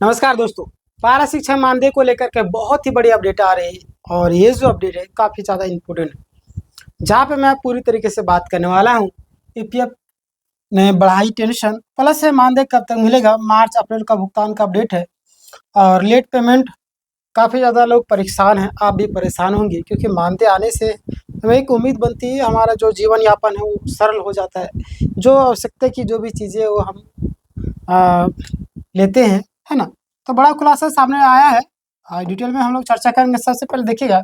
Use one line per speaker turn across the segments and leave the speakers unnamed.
नमस्कार दोस्तों। पारा शिक्षा मानदेय को लेकर के बहुत ही बड़ी अपडेट आ रही है और ये जो अपडेट है काफ़ी ज़्यादा इम्पोर्टेंट है, जहाँ पे मैं पूरी तरीके से बात करने वाला हूँ। ईपीएफ ने बढ़ाई टेंशन, प्लस है मानदेय कब तक मिलेगा, मार्च अप्रैल का भुगतान का अपडेट है और लेट पेमेंट। काफ़ी ज़्यादा लोग परेशान हैं, आप भी परेशान होंगे क्योंकि मानदेय आने से हमें एक उम्मीद बनती है, हमारा जो जीवन यापन है वो सरल हो जाता है। जो आवश्यकता की जो भी चीज़ें वो हम आ, लेते हैं, है ना। तो बड़ा खुलासा सामने आया है, डिटेल में हम लोग चर्चा करेंगे। सबसे पहले देखिएगा,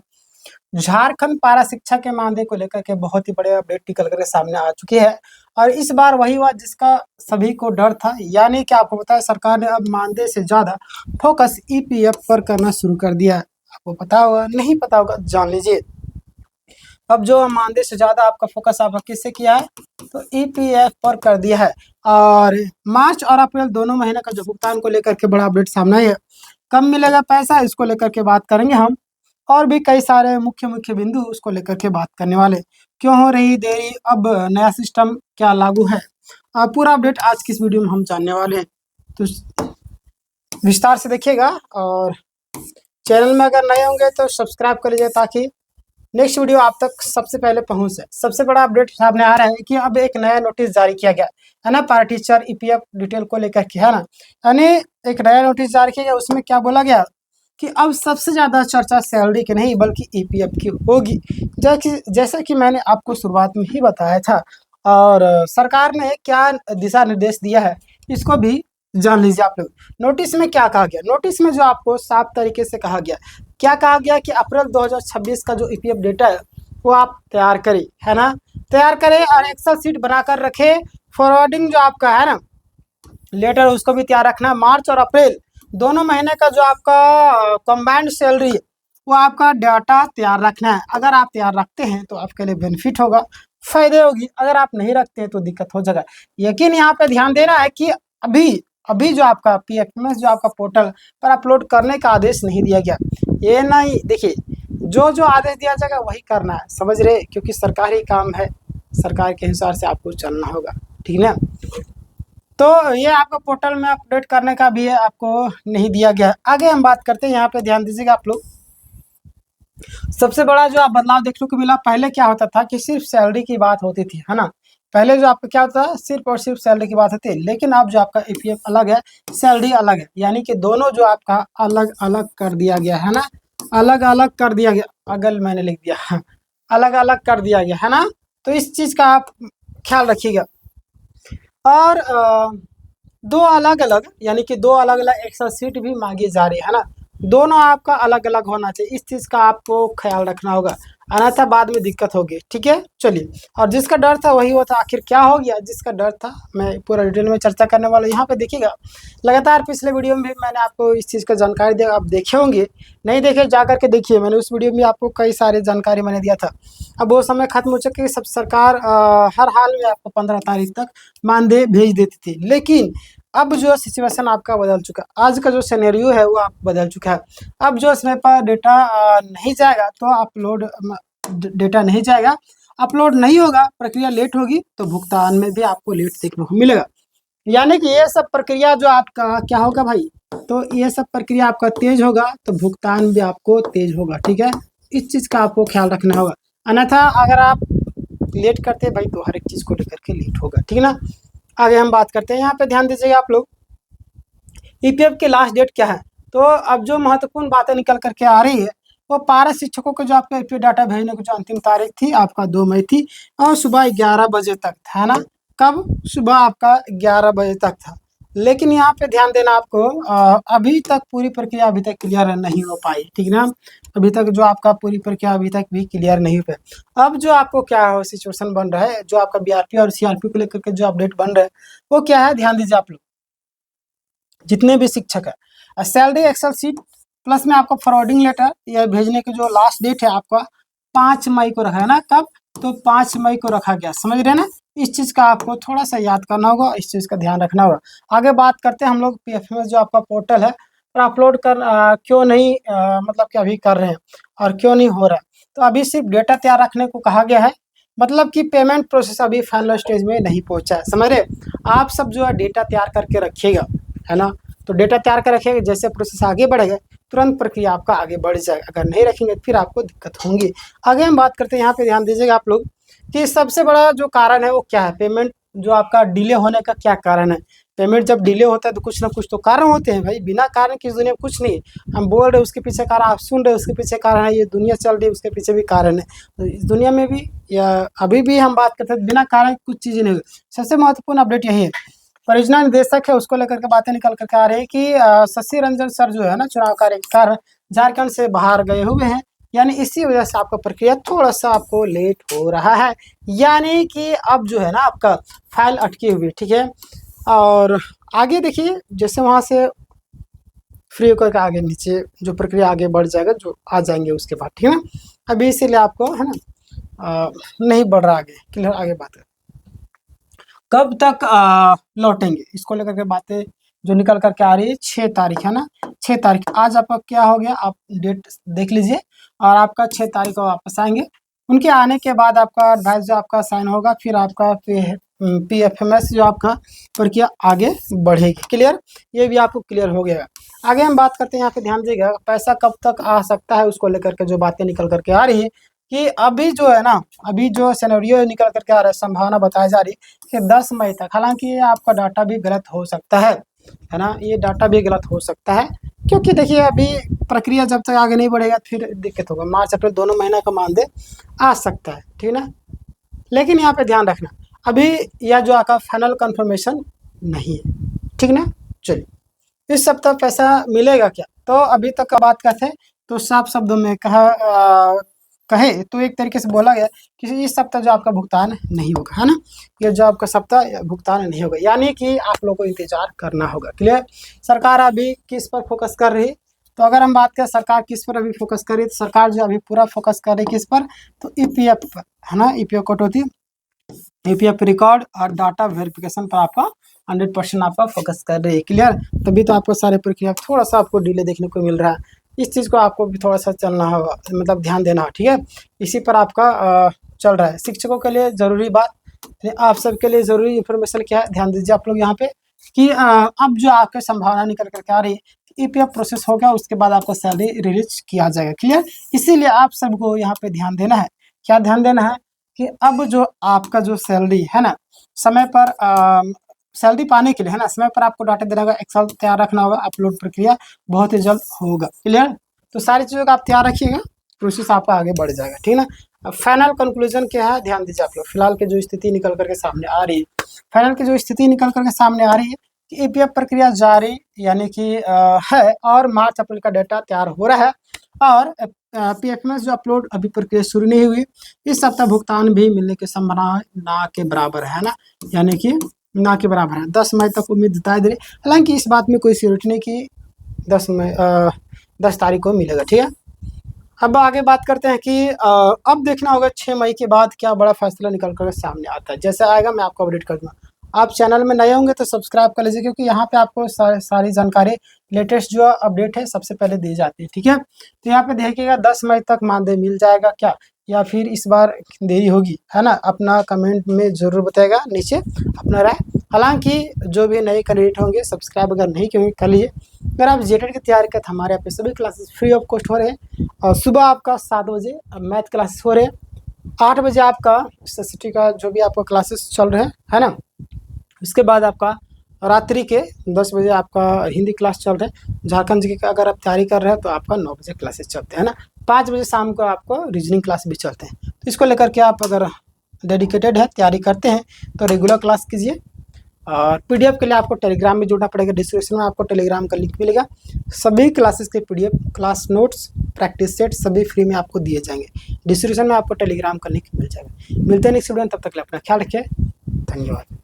झारखंड पारा शिक्षा के मानदेय को लेकर के बहुत ही बड़े अपडेट निकल कर सामने आ चुकी है और इस बार वही हुआ जिसका सभी को डर था, यानी कि आपको पता है सरकार ने अब मानदेय से ज़्यादा फोकस ईपीएफ पर करना शुरू कर दिया है। आपको पता होगा, नहीं पता होगा जान लीजिए। अब जो मानदेय से ज़्यादा आपका फोकस आपका किससे किया है, तो ईपीएफ पर कर दिया है। और मार्च और अप्रैल दोनों महीने का जो भुगतान को लेकर के बड़ा अपडेट सामने आया है। कब मिलेगा पैसा, इसको लेकर के बात करेंगे हम, और भी कई सारे मुख्य मुख्य बिंदु उसको लेकर के बात करने वाले। क्यों हो रही देरी, अब नया सिस्टम क्या लागू है, पूरा अपडेट आज की इस वीडियो में हम जानने वाले हैं। तो विस्तार से देखिएगा और चैनल में अगर नए होंगे तो सब्सक्राइब कर लीजिए ताकि नेक्स्ट वीडियो आप तक सबसे पहले पहुंच जाए। सबसे बड़ा अपडेट सामने आ रहा है कि अब एक नया नोटिस जारी किया गया है ना, पारा टीचर ईपीएफ डिटेल को लेकर के, है ना। यानी एक नया नोटिस जारी किया गया, उसमें क्या बोला गया कि अब सबसे ज़्यादा चर्चा सैलरी की नहीं बल्कि ईपीएफ की होगी, जैसा कि मैंने आपको शुरुआत में ही बताया था। और सरकार ने क्या दिशा निर्देश दिया है इसको भी जान लीजिए आप लोग। नोटिस में क्या कहा गया, नोटिस में जो आपको साफ तरीके से कहा गया, क्या कहा गया कि अप्रैल 2026 का जो ईपीएफ डेटा है वो आप तैयार करें, है ना, तैयार करें और एक्सेल शीट बनाकर रखें। फॉरवर्डिंग जो आपका है ना लेटर, उसको भी तैयार रखना। मार्च और अप्रैल दोनों महीने का जो आपका कंबाइंड सैलरी है वो आपका डाटा तैयार रखना है। अगर आप तैयार रखते हैं तो आपके लिए बेनिफिट होगा, फायदे होगी। अगर आप नहीं रखते हैं तो दिक्कत हो जाएगा। लेकिन यहाँ पे ध्यान देना है कि अभी अभी जो आपका पीएफएमएस जो आपका पोर्टल पर अपलोड करने का आदेश नहीं दिया गया। ये नहीं, देखिए जो जो आदेश दिया जाएगा वही करना है, समझ रहे, क्योंकि सरकारी काम है, सरकार के अनुसार से आपको चलना होगा, ठीक ना। तो ये आपको पोर्टल में अपडेट करने का भी है, आपको नहीं दिया गया। आगे हम बात करते हैं, यहाँ पे ध्यान दीजिएगा आप लोग। सबसे बड़ा जो आप बदलाव देखने को मिला, पहले क्या होता था कि सिर्फ सैलरी की बात होती थी, है ना। पहले जो आपका क्या होता है, सिर्फ और सिर्फ सैलरी की बात होती है। लेकिन अब जो आपका ईपीएफ अलग है, सैलरी अलग है, यानी कि दोनों जो आपका अलग अलग कर दिया गया है ना, अलग अलग कर दिया गया, अगल मैंने लिख दिया अलग अलग कर दिया गया है ना। तो इस चीज़ का आप ख्याल रखिएगा। और दो अलग अलग, यानी कि दो अलग अलग एक्सेल शीट भी मांगी जा रही है ना, दोनों आपका अलग अलग होना चाहिए। इस चीज़ का आपको ख्याल रखना होगा, अन्यथा बाद में दिक्कत होगी, ठीक है। चलिए, और जिसका डर था वही हुआ था। आखिर क्या हो गया जिसका डर था, मैं पूरा डिटेल में चर्चा करने वाला हूँ। यहाँ पे देखिएगा, लगातार पिछले वीडियो में भी मैंने आपको इस चीज़ का जानकारी दिया, आप देखे होंगे, नहीं देखे जा करके देखिए। मैंने उस वीडियो में आपको कई सारी जानकारी मैंने दिया था। अब वो समय खत्म हो चुका है, सब सरकार हर हाल में आपको 15 तारीख तक मानदेय भेज देती थी। लेकिन अब जो सिचुएशन आपका बदल चुका, आज का जो सिनेरियो है वो आप बदल चुका है। अब जो समय पर डेटा नहीं जाएगा तो अपलोड, डेटा नहीं जाएगा, अपलोड नहीं होगा, प्रक्रिया लेट होगी तो भुगतान में भी आपको लेट देखने को मिलेगा। यानी कि ये सब प्रक्रिया जो आपका क्या होगा भाई, तो ये सब प्रक्रिया आपका तेज होगा तो भुगतान भी आपको तेज होगा, ठीक है। इस चीज़ का आपको ख्याल रखना होगा, अन्यथा अगर आप लेट करते हैं भाई तो हर एक चीज़ को लेकर के लेट होगा, ठीक है ना। आगे हम बात करते हैं, यहाँ पे ध्यान दीजिएगा आप लोग, ईपीएफ की लास्ट डेट क्या है। तो अब जो महत्वपूर्ण बातें निकल करके आ रही है वो पारा शिक्षकों को जो आपका ईपीएफ डाटा भेजने की जो अंतिम तारीख थी आपका 2 मई थी और सुबह 11 बजे तक था ना। कब, सुबह आपका 11 बजे तक था। लेकिन यहाँ पे ध्यान देना आपको, अभी तक पूरी प्रक्रिया अभी तक क्लियर नहीं हो पाई, ठीक ना। अभी तक जो आपका पूरी प्रक्रिया अभी तक भी क्लियर नहीं हो पाई। अब जो आपको क्या है सिचुएशन बन रहा है, जो आपका बीआरपी और सीआरपी को लेकर के जो अपडेट बन रहा है वो क्या है, ध्यान दीजिए आप लोग। जितने भी शिक्षक है, सैलरी एक्सेल शीट प्लस में आपका फॉरवर्डिंग लेटर या भेजने की जो लास्ट डेट है आपका 5 मई को रखा है ना। कब, तो 5 मई को रखा गया, समझ रहे हैं ना। इस चीज़ का आपको थोड़ा सा याद करना होगा, इस चीज़ का ध्यान रखना होगा। आगे बात करते हैं हम लोग पीएफएमएस जो आपका पोर्टल है पर अपलोड कर क्यों नहीं, मतलब कि अभी कर रहे हैं और क्यों नहीं हो रहा है। तो अभी सिर्फ डेटा तैयार रखने को कहा गया है, मतलब कि पेमेंट प्रोसेस अभी फाइनल स्टेज में नहीं पहुंचा है, समझ रहे। आप सब जो है डेटा तैयार करके रखिएगा, है ना। तो डेटा तैयार कर रखिएगा, जैसे प्रोसेस आगे बढ़ेगा तुरंत प्रक्रिया आपका आगे बढ़ जाएगा, अगर नहीं रखेंगे तो फिर आपको दिक्कत होंगी। आगे हम बात करते हैं, यहाँ पे ध्यान दीजिएगा आप लोग कि सबसे बड़ा जो कारण है वो क्या है, पेमेंट जो आपका डिले होने का क्या कारण है। पेमेंट जब डिले होता है तो कुछ ना कुछ तो कारण होते हैं भाई, बिना कारण की इस दुनिया में कुछ नहीं है। हम बोल रहे उसके पीछे कारण, आप सुन रहे उसके पीछे कारण है, ये दुनिया चल रही है उसके पीछे भी कारण है। तो इस दुनिया में भी या अभी भी हम बात करते हैं बिना कारण कुछ चीज़ें नहीं हुई। सबसे महत्वपूर्ण अपडेट यही है, परियोजना निदेशक है उसको लेकर के बातें निकल करके आ रही है कि शशि रंजन सर जो है ना चुनाव कार्य के कारण झारखंड से बाहर गए हुए हैं, यानी इसी वजह से आपका प्रक्रिया थोड़ा सा आपको लेट हो रहा है, यानी कि अब जो है ना आपका फाइल अटकी हुई है, ठीक है। और आगे देखिए जैसे वहाँ से फ्री होकर के आगे नीचे जो प्रक्रिया आगे बढ़ जाएगा, जो आ जाएंगे उसके बाद, ठीक है ना। अभी इसीलिए आपको है ना नहीं बढ़ रहा आगे, क्लियर। आगे बात है कब तक लौटेंगे, इसको लेकर के बातें जो निकल करके आ रही है 6 तारीख है ना, 6 तारीख आज आपका क्या हो गया, आप डेट देख लीजिए, और आपका 6 तारीख को वापस आएंगे। उनके आने के बाद आपका एडवाइस जो आपका साइन होगा, फिर आपका PFMS जो आपका प्रक्रिया आगे बढ़ेगी, क्लियर। ये भी आपको क्लियर हो गया। आगे हम बात करते हैं, यहाँ पे ध्यान दीजिएगा पैसा कब तक आ सकता है, उसको लेकर के जो बातें निकल करके आ रही है कि अभी जो है ना, अभी जो सिनेरियो निकल करके आ रहा है, संभावना बताई जा रही है कि 10 मई तक, हालांकि ये आपका डाटा भी गलत हो सकता है ना, ये डाटा भी गलत हो सकता है, क्योंकि देखिए अभी प्रक्रिया जब तक आगे नहीं बढ़ेगा फिर दिक्कत होगा। मार्च अप्रैल दोनों महीना का मानदेय आ सकता है, ठीक ना। लेकिन यहाँ पे ध्यान रखना अभी यह जो आपका फाइनल कंफर्मेशन नहीं है, ठीक ना। चलिए इस सप्ताह पैसा मिलेगा क्या, तो अभी तक का बात करते हैं तो साफ शब्दों में कहे तो एक तरीके से बोला गया कि इस सप्ताह जो आपका भुगतान नहीं होगा, है ना। ये जो आपका सप्ताह भुगतान नहीं होगा, यानी कि आप लोगों को इंतजार करना होगा, क्लियर। सरकार अभी किस पर फोकस कर रही है, तो अगर हम बात करें सरकार किस पर अभी फोकस कर रही है, तो सरकार जो अभी पूरा फोकस कर रही है किस पर, तो EPF पर, है ना। EPF कटौती, EPF रिकॉर्ड और डाटा वेरिफिकेशन पर आपका 100% आपका फोकस कर रही है, क्लियर। तभी तो आपको सारे प्रक्रिया थोड़ा सा आपको डिले देखने को मिल रहा है, इस चीज़ को आपको भी थोड़ा सा चलना होगा, मतलब ध्यान देना है, ठीक है। इसी पर आपका चल रहा है। शिक्षकों के लिए ज़रूरी बात, आप सबके लिए ज़रूरी इन्फॉर्मेशन क्या है, ध्यान दीजिए आप लोग यहाँ पे कि अब जो आपके संभावना निकल करके आ रही है, EPF प्रोसेस हो गया उसके बाद आपका सैलरी रिलीज किया जाएगा, क्लियर। इसीलिए आप सबको यहाँ पे ध्यान देना है, क्या ध्यान देना है कि अब जो आपका जो सैलरी है ना, समय पर सैलरी पाने के लिए, है ना, समय पर आपको डाटा देना होगा, एक्सेल तैयार रखना होगा, अपलोड प्रक्रिया बहुत ही जल्द होगा, क्लियर। तो सारी चीज़ों का आप तैयार रखिएगा, प्रोसेस आपका आगे बढ़ जाएगा, ठीक ना। अब फाइनल कंक्लूजन क्या है, ध्यान दीजिए आप लोग। फिलहाल की जो स्थिति निकल करके सामने आ रही है, फाइनल की जो स्थिति निकल करके सामने आ रही है कि EPF प्रक्रिया जारी यानी कि है, और मार्च अप्रैल का डाटा तैयार हो रहा है, और PFMS जो अपलोड अभी प्रक्रिया शुरू नहीं हुई, इस सप्ताह भुगतान भी मिलने की संभावना ना के बराबर है ना, यानी कि ना के बराबर है। 10 मई तक उम्मीद जताई दे रही, हालांकि इस बात में कोई श्योरिटी नहीं कि 10 तारीख को मिलेगा, ठीक है। अब आगे बात करते हैं कि अब देखना होगा 6 मई के बाद क्या बड़ा फैसला निकल कर सामने आता है। जैसे आएगा मैं आपको अपडेट कर दूँगा। आप चैनल में नए होंगे तो सब्सक्राइब कर लीजिए, क्योंकि यहाँ पे आपको सारी जानकारी लेटेस्ट जो अपडेट है सबसे पहले दी जाती है, ठीक है। तो यहाँ पे देखिएगा 10 मई तक मानदेय मिल जाएगा क्या, या फिर इस बार देरी होगी, है ना। अपना कमेंट में ज़रूर बताएगा नीचे अपना राय। हालांकि जो भी नए कैंडिडेट होंगे सब्सक्राइब अगर नहीं किए कर लीजिए। अगर आप जेटेड की तैयारी करते हैं, हमारे यहाँ पे सभी क्लासेस फ्री ऑफ कॉस्ट हो रहे हैं, और सुबह आपका 7 बजे मैथ क्लासेस हो रहे हैं, 8 बजे आपका SST का जो भी आपका क्लासेस चल रहे हैं, है ना। इसके बाद आपका रात्रि के 10 बजे आपका हिंदी क्लास चल रहे हैं। झारखंड जी का अगर आप तैयारी कर रहे हैं तो आपका 9 बजे क्लासेस चलते हैं ना। 5 बजे शाम को आपको रीजनिंग क्लास भी चलते हैं। तो इसको लेकर के आप अगर डेडिकेटेड है, तैयारी करते हैं, तो रेगुलर क्लास कीजिए। और PDF के लिए आपको टेलीग्राम में जुड़ना पड़ेगा। डिस्क्रिप्शन में आपको टेलीग्राम का लिंक मिलेगा। सभी क्लासेस के PDF, class notes, practice set सभी फ्री में आपको दिए जाएंगे। डिस्क्रिप्शन में आपको टेलीग्राम का लिंक मिल जाएगा। मिलते हैं नेक्स्ट वीडियो में, तब तक के लिए अपना ख्याल रखिए। धन्यवाद।